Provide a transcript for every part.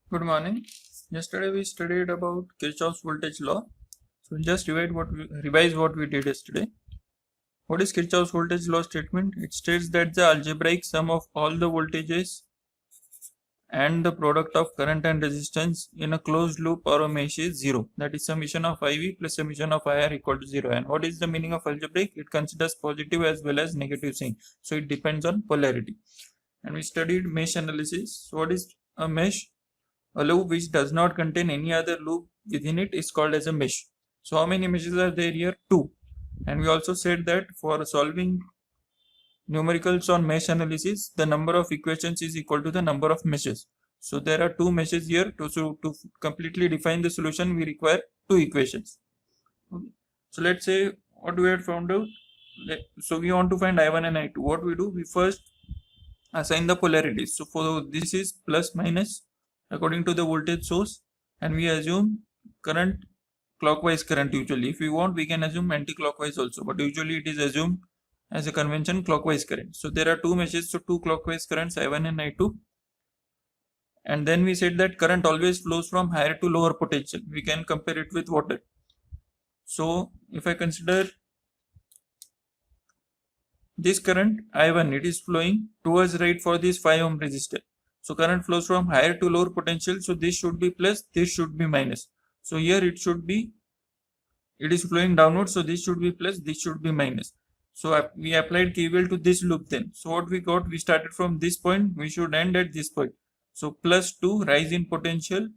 Good morning. Yesterday we studied about Kirchhoff's voltage law. So we'll just revise what we did yesterday. What is Kirchhoff's voltage law statement? It states that the algebraic sum of all the voltages and the product of current and resistance in a closed loop or a mesh is 0. That is summation of IV plus summation of IR equal to 0. And what is the meaning of algebraic? It considers positive as well as negative sign. So it depends on polarity. And we studied mesh analysis. So what is a mesh? A loop which does not contain any other loop within it is called as a mesh. So how many meshes are there here? 2. And we also said that for solving numericals on mesh analysis, the number of equations is equal to the number of meshes. So there are 2 meshes here. To completely define the solution, we require 2 equations. Okay. So let's say what we had found out. So we want to find I1 and I2. What we do? We first assign the polarities. So for this is plus minus according to the voltage source, and we assume current clockwise current. Usually if we want, we can assume anti-clockwise also, but usually it is assumed as a convention clockwise current. So there are 2 meshes, so 2 clockwise currents, I1 and I2. And then we said that current always flows from higher to lower potential. We can compare it with water. So if I consider this current I1, it is flowing towards right for this 5 ohm resistor. So current flows from higher to lower potential. So this should be plus, this should be minus. So here it is flowing downward. So this should be plus, this should be minus. So we applied KVL to this loop then. So what we got, we started from this point, we should end at this point. So plus 2, rise in potential.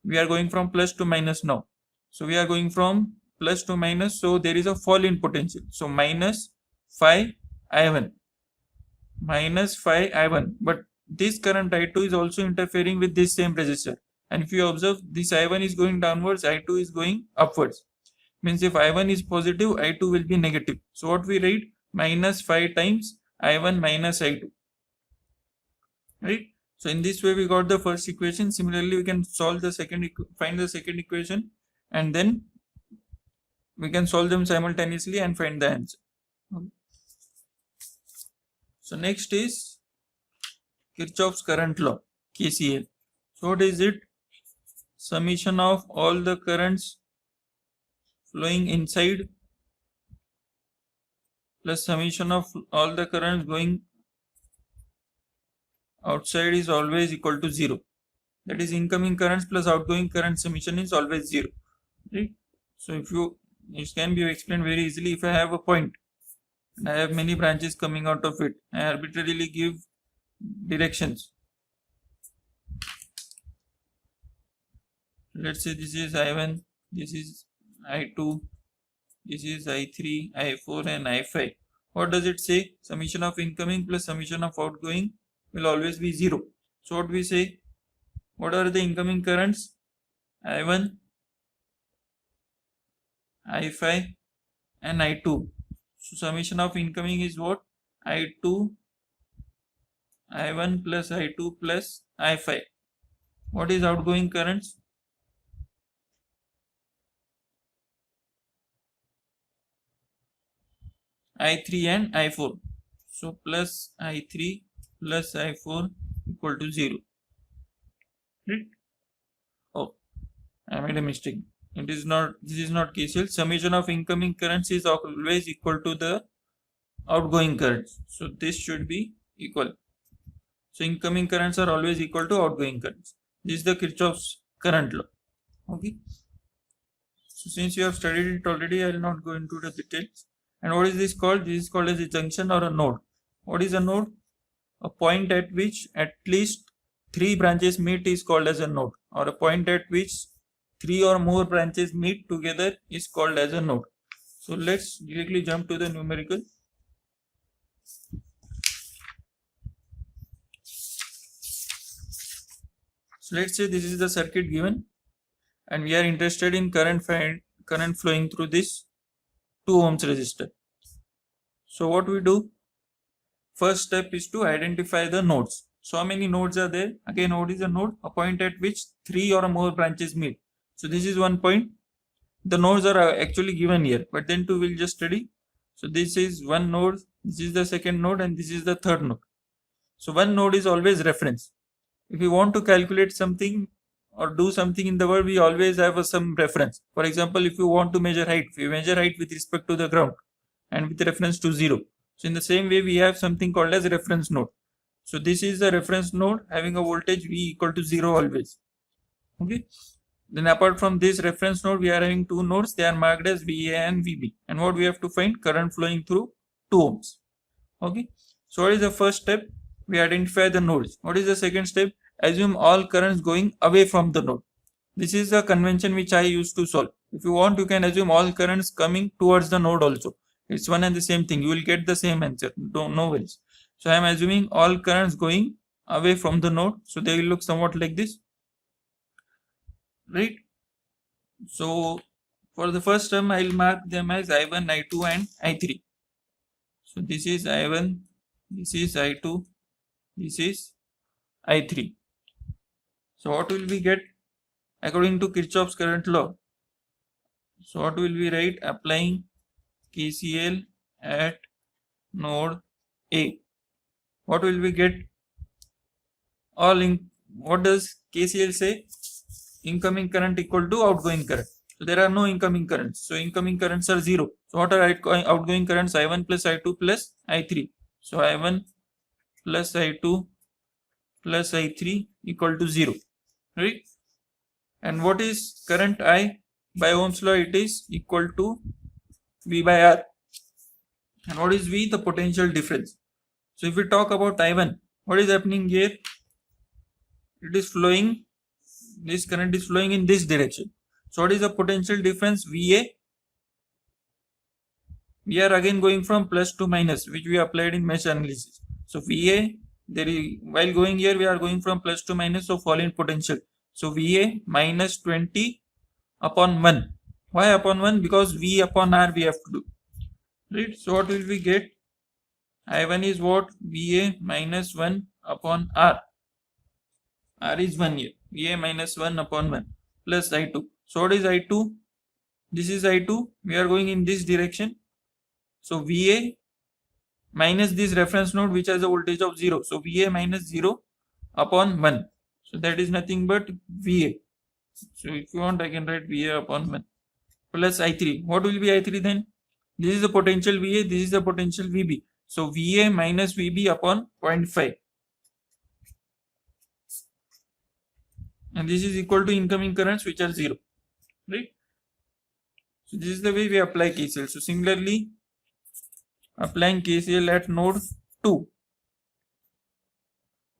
We are going from plus to minus now. So we are going from plus to minus. So there is a fall in potential. So minus 5 I1. Minus 5 I1. But this current I2 is also interfering with this same resistor, and if you observe, this I1 is going downwards, I2 is going upwards. Means if I1 is positive, I2 will be negative. So what we write? Minus 5 times I1 minus I2. Right? So in this way we got the first equation. Similarly, we can solve the find the second equation, and then we can solve them simultaneously and find the answer. Okay. So next is Kirchhoff's current law, KCL. So what is it? Summation of all the currents flowing inside plus summation of all the currents going outside is always equal to 0. That is, incoming currents plus outgoing current summation is always 0. Right? So it can be explained very easily. If I have a point and I have many branches coming out of it, I arbitrarily give directions. Let's say this is I1, this is I2, this is I3, I4 and I5. What does it say? Summation of incoming plus summation of outgoing will always be 0. So what we say? What are the incoming currents? I1, I5 and I2. So summation of incoming is what? I2, I1 plus I2 plus I5. What is outgoing currents? I3 and I4. So plus I3 plus I4 equal to 0. Right? Oh, I made a mistake. This is not KCL. Summation of incoming currents is always equal to the outgoing currents. So this should be equal. So incoming currents are always equal to outgoing currents. This is the Kirchhoff's current law. Okay. So since you have studied it already, I will not go into the details. And what is this called? This is called as a junction or a node. What is a node? A point at which at least 3 branches meet is called as a node, or a point at which 3 or more branches meet together is called as a node. So let's directly jump to the numerical. So let's say this is the circuit given, and we are interested in current flowing through this 2 ohms resistor. So what we do? First step is to identify the nodes. So how many nodes are there? Again, node is a node, a point at which 3 or more branches meet. So this is one point. The nodes are actually given here, but then we will just study. So this is one node, this is the second node, and this is the third node. So one node is always reference. If you want to calculate something, or do something in the world, we always have some reference. For example, if you want to measure height, we measure height with respect to the ground and with reference to 0. So in the same way, we have something called as reference node. So this is the reference node having a voltage V equal to 0 always. Okay. Then apart from this reference node, we are having two nodes. They are marked as VA and VB. And what we have to find? Current flowing through 2 ohms. Okay. So what is the first step? We identify the nodes. What is the second step? Assume all currents going away from the node. This is a convention which I used to solve. If you want, you can assume all currents coming towards the node also. It's one and the same thing. You will get the same answer. No worries. So I am assuming all currents going away from the node. So they will look somewhat like this. Right? So for the first term, I will mark them as I1, I2 and I3. So this is I1, this is I2, this is I3. So what will we get according to Kirchhoff's current law? So what will we write? Applying KCL at node A. What will we get? What does KCL say? Incoming current equal to outgoing current. So there are no incoming currents. So incoming currents are 0. So what are outgoing currents? I1 plus I2 plus I3. So I1 plus I2 plus I3 equal to 0. Right? And what is current I? By Ohm's law, it is equal to V by R. And what is V? The potential difference. So if we talk about I1, what is happening here? It is flowing, this current is flowing in this direction. So what is the potential difference? VA. We are again going from plus to minus, which we applied in mesh analysis. So VA, while going here, we are going from plus to minus, so fall in potential. So VA minus 20 upon 1. Why upon 1? Because V upon R we have to do. Right? So what will we get? I1 is what? VA minus 1 upon R. R is 1 here. VA minus 1 upon 1 plus I2. So what is I2? This is I2. We are going in this direction. So VA minus this reference node which has a voltage of 0. So VA minus 0 upon 1. So that is nothing but VA. So if you want, I can write VA upon 1 plus I3. What will be I3 then? This is the potential VA. This is the potential VB. So VA minus VB upon 0.5. And this is equal to incoming currents which are 0. Right? So this is the way we apply KCL. So similarly, applying KCL at node 2.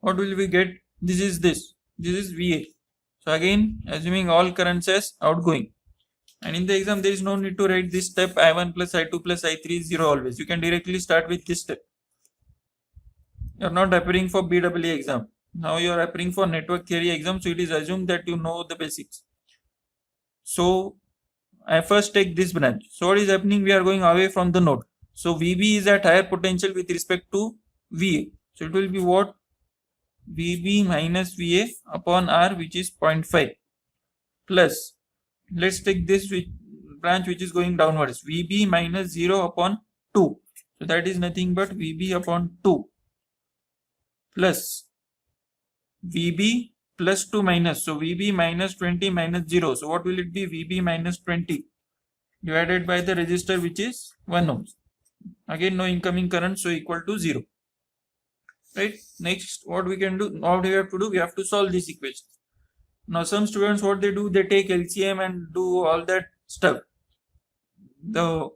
What will we get? This is this. This is VA. So again, assuming all currents as outgoing. And in the exam, there is no need to write this step I1 plus I2 plus I3 is 0 always. You can directly start with this step. You are not appearing for BEE exam. Now you are appearing for network theory exam. So it is assumed that you know the basics. So I first take this branch. So what is happening? We are going away from the node. So VB is at higher potential with respect to VA. So it will be what? VB minus VA upon R, which is 0.5 plus, let's take this branch which is going downwards, VB minus 0 upon 2. So that is nothing but VB upon 2 plus VB plus 2 minus. So VB minus 20 minus 0. So what will it be? VB minus 20 divided by the resistor which is 1 ohm. Again, no incoming current, so equal to 0. Right? Next, what we can do? What we have to do? We have to solve this equation. Now, some students, what they do? They take LCM and do all that stuff. There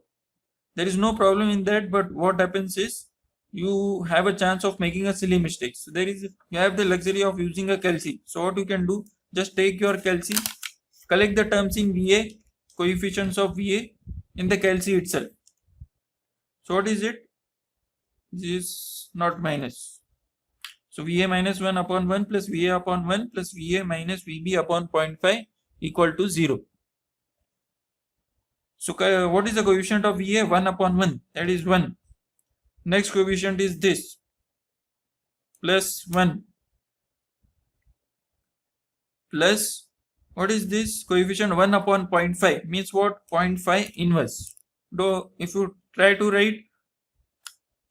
is no problem in that, but what happens is you have a chance of making a silly mistake. So you have the luxury of using a calci. So what you can do? Just take your calci, collect the terms in VA, coefficients of VA in the calci itself. So what is it? This is not minus. So VA minus 1 upon 1 plus VA upon 1 plus VA minus VB upon 0.5 equal to 0. So what is the coefficient of VA? 1 upon 1. That is 1. Next coefficient is this. Plus 1. Plus, what is this? Coefficient 1 upon 0.5. Means what? 0.5 inverse. Though if you try to write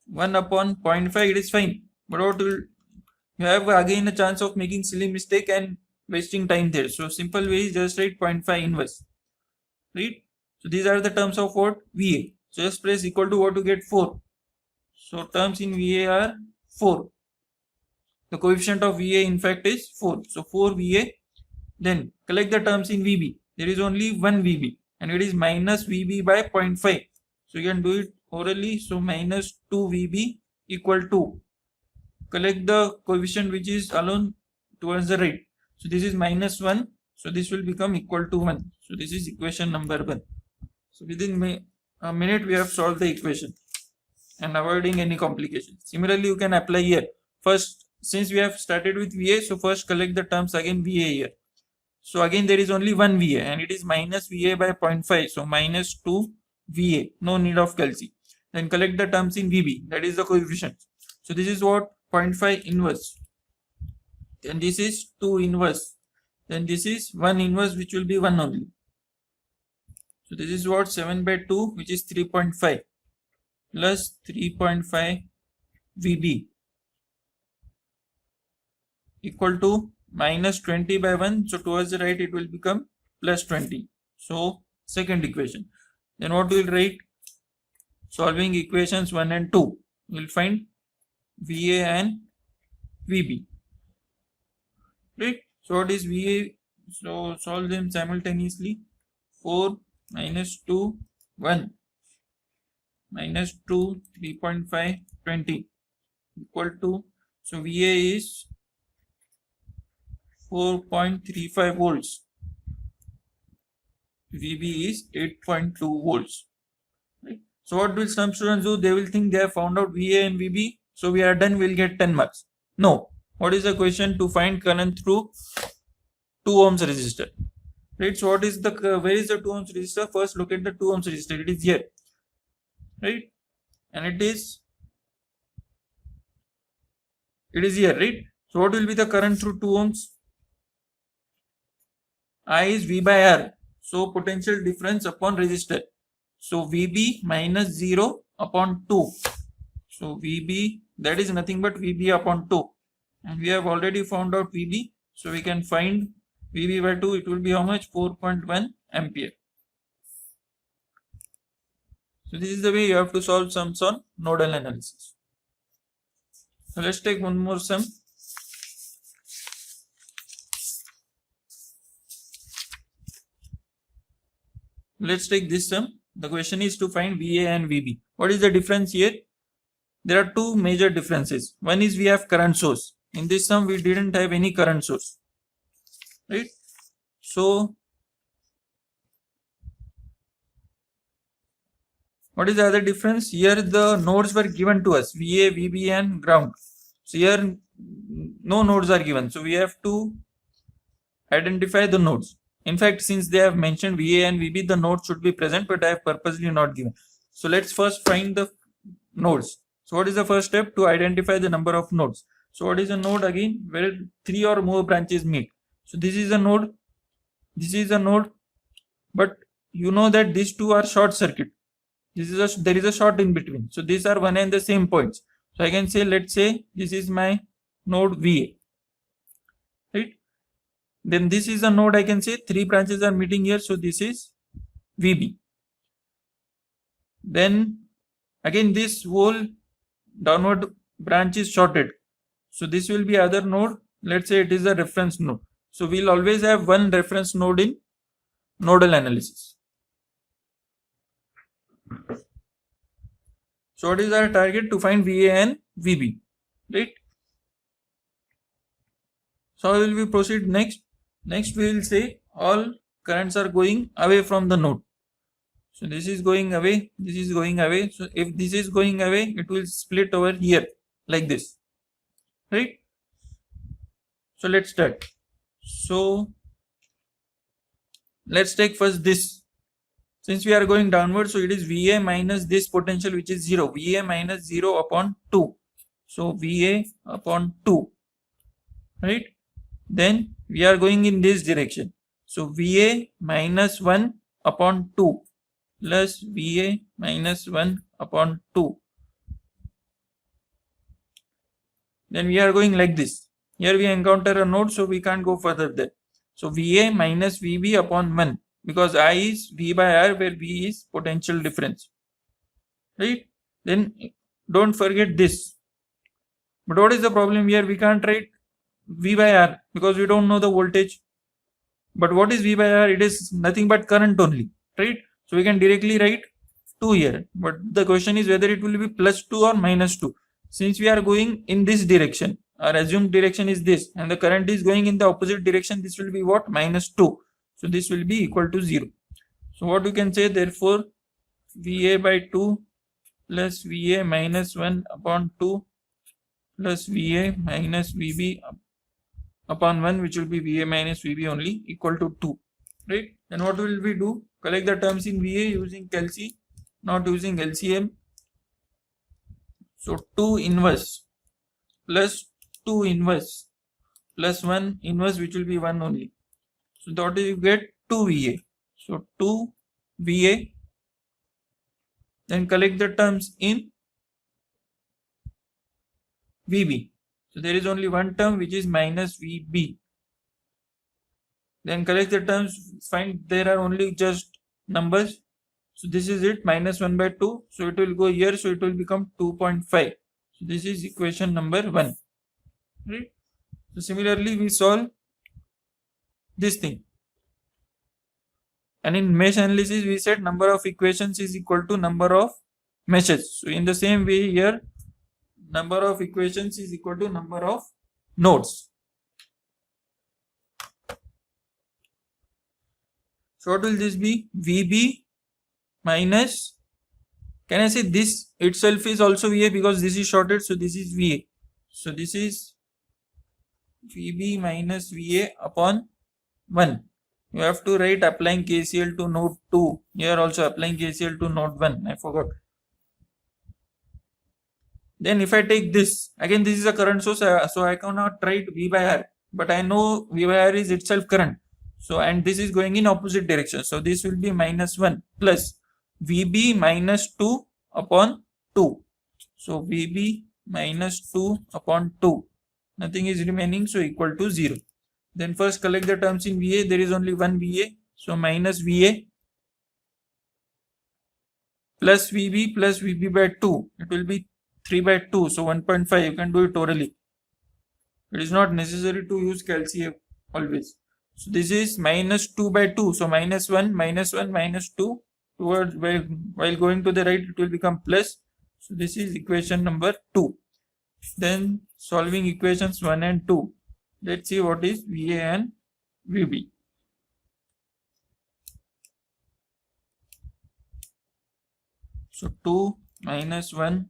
1 upon 0.5, it is fine. But what will you have again a chance of making silly mistake and wasting time there. So simple way is just write 0.5 inverse, right? So these are the terms of what? VA. So just press equal to what to get 4. So terms in VA are 4. The coefficient of VA in fact is 4. So 4 VA. Then collect the terms in VB. There is only one VB and it is minus VB by 0.5. So you can do it orally. So minus 2 VB equal to, collect the coefficient which is alone towards the right. So this is minus 1. So this will become equal to 1. So this is equation number 1. So within a minute we have solved the equation and avoiding any complications. Similarly, you can apply here. First, since we have started with VA, so first collect the terms again VA here. So again there is only one VA and it is minus VA by 0.5. So minus 2 VA. No need of calci. Then collect the terms in VB. That is the coefficient. So this is what? 0.5 inverse. Then this is 2 inverse. Then this is 1 inverse, which will be 1 only. So this is what? 7 by 2, which is 3.5 plus 3.5 VB equal to minus 20 by 1. So towards the right it will become plus 20. So second equation. Then what we will write? Solving equations 1 and 2. We will find VA and VB. Right? So what is VA? So solve them simultaneously. 4 minus 2, 1. Minus 2, 3.5, 20. Equal to, so VA is 4.35 volts. VB is 8.2 volts. Right? So what will some students do? They will think they have found out VA and VB. So we are done, we will get 10 marks. No. What is the question? To find current through 2 ohms resistor. Right? So what is the, where is the 2 ohms resistor? First look at the 2 ohms resistor. It is here. Right? And it is here, right? So what will be the current through 2 ohms? I is V by R. So potential difference upon resistor. So VB minus 0 upon 2. So VB, that is nothing but VB upon 2. And we have already found out VB. So we can find VB by 2. It will be how much? 4.1 ampere. So this is the way you have to solve sums on nodal analysis. So let's take one more sum. Let's take this sum. The question is to find VA and VB. What is the difference here? There are two major differences. One is we have current source. In this sum we didn't have any current source. Right? So what is the other difference? Here the nodes were given to us, VA, VB and ground. So here no nodes are given. So we have to identify the nodes. In fact, since they have mentioned VA and VB, the nodes should be present, but I have purposely not given. So let's first find the nodes. So what is the first step? To identify the number of nodes. So what is a node again? Where 3 or more branches meet. So this is a node. This is a node. But you know that these two are short circuit. There is a short in between. So these are one and the same points. So I can say, let's say this is my node VA. Right? Then this is a node, I can say 3 branches are meeting here. So this is VB. Then again this whole downward branch is shorted. So this will be other node. Let's say it is a reference node. So we'll always have one reference node in nodal analysis. So what is our target? To find VA and VB. Right? So how will we proceed next? Next we will say all currents are going away from the node. So this is going away, this is going away. So if this is going away, it will split over here like this. Right? So let's start. So let's take first this. Since we are going downward, so it is VA minus this potential which is 0. VA minus 0 upon 2. So VA upon 2. Right? Then we are going in this direction. So VA minus 1 upon 2 plus VA minus 1 upon 2. Then we are going like this. Here we encounter a node, so we can't go further there. So VA minus VB upon 1, because I is V by R, where V is potential difference. Right? Then don't forget this. But what is the problem here? We can't write V by R because we don't know the voltage. But what is V by R? It is nothing but current only. Right? So we can directly write 2 here. But the question is whether it will be plus 2 or minus 2. Since we are going in this direction, our assumed direction is this, and the current is going in the opposite direction, this will be what? Minus 2. So this will be equal to 0. So what you can say, therefore, VA by 2 plus VA minus 1 upon 2 plus VA minus VB upon 1, which will be VA minus VB only, equal to 2. Right? Then what will we do? Collect the terms in VA using calci, not using LCM. So 2 inverse plus 2 inverse plus 1 inverse, which will be 1 only. So that is you get 2 VA. So 2 VA. Then collect the terms in VB. So there is only one term which is minus VB. Then collect the terms, find there are only just numbers. So this is it, minus 1 by 2. So it will go here, so it will become 2.5. So this is equation number 1. Right? So similarly, we solve this thing. And in mesh analysis, we said number of equations is equal to number of meshes. So in the same way here, number of equations is equal to number of nodes. So what will this be? VB minus, can I say this itself is also VA because this is shorted, so this is VA. So this is VB minus VA upon 1. You have to write applying KCL to node 2. Here also applying KCL to node 1. I forgot. Then if I take this, again this is a current source, so I cannot write V by R. But I know V by R is itself current. So and this is going in opposite direction. So this will be minus 1 plus VB minus 2 upon 2. So VB minus 2 upon 2. Nothing is remaining, so equal to 0. Then first collect the terms in VA. There is only one VA. So minus VA plus VB by 2. It will be 3 by 2. So 1.5. You can do it orally. It is not necessary to use calcium always. So this is minus 2 by 2. So minus 1, minus 1, minus 2. Towards while going to the right, it will become plus. So this is equation number 2. Then solving equations 1 and 2. Let's see what is VA and VB. So 2 minus 1,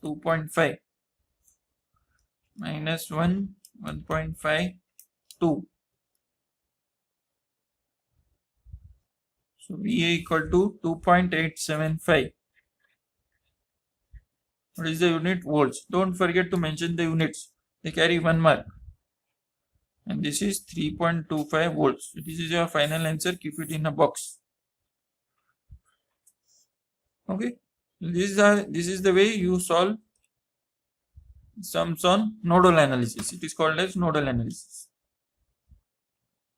2.5. Minus 1, 1.5, 2. So VA equal to 2.875. What is the unit? Volts. Don't forget to mention the units. They carry 1 mark. And this is 3.25 volts. This is your final answer. Keep it in a box. Okay. This is the way you solve sums on nodal analysis. It is called as nodal analysis.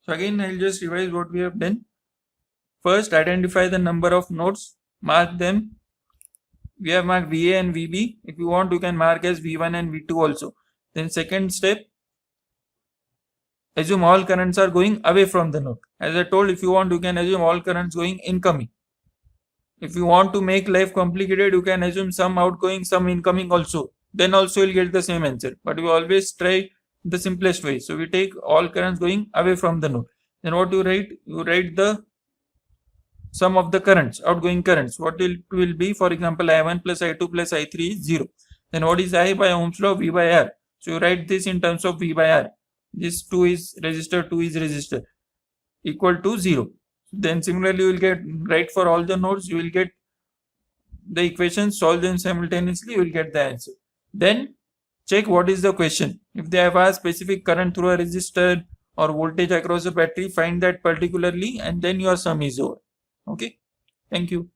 So again, I'll just revise what we have done. First, identify the number of nodes. Mark them. We have marked VA and VB. If you want, you can mark as V1 and V2 also. Then second step, assume all currents are going away from the node. As I told, if you want, you can assume all currents going incoming. If you want to make life complicated, you can assume some outgoing, some incoming also. Then also you'll get the same answer. But we always try the simplest way. So we take all currents going away from the node. Then what you write? You write the sum of the currents, outgoing currents. What it will be? For example, I1 plus I2 plus I3 is 0. Then what is I by Ohm's law? V by R. So you write this in terms of V by R. This 2 is resistor, 2 is resistor, equal to 0. Then similarly, you will get, right for all the nodes, you will get the equations, solve them simultaneously, you will get the answer. Then check what is the question. If they have a specific current through a resistor or voltage across a battery, find that particularly, and then your sum is over. Okay. Thank you.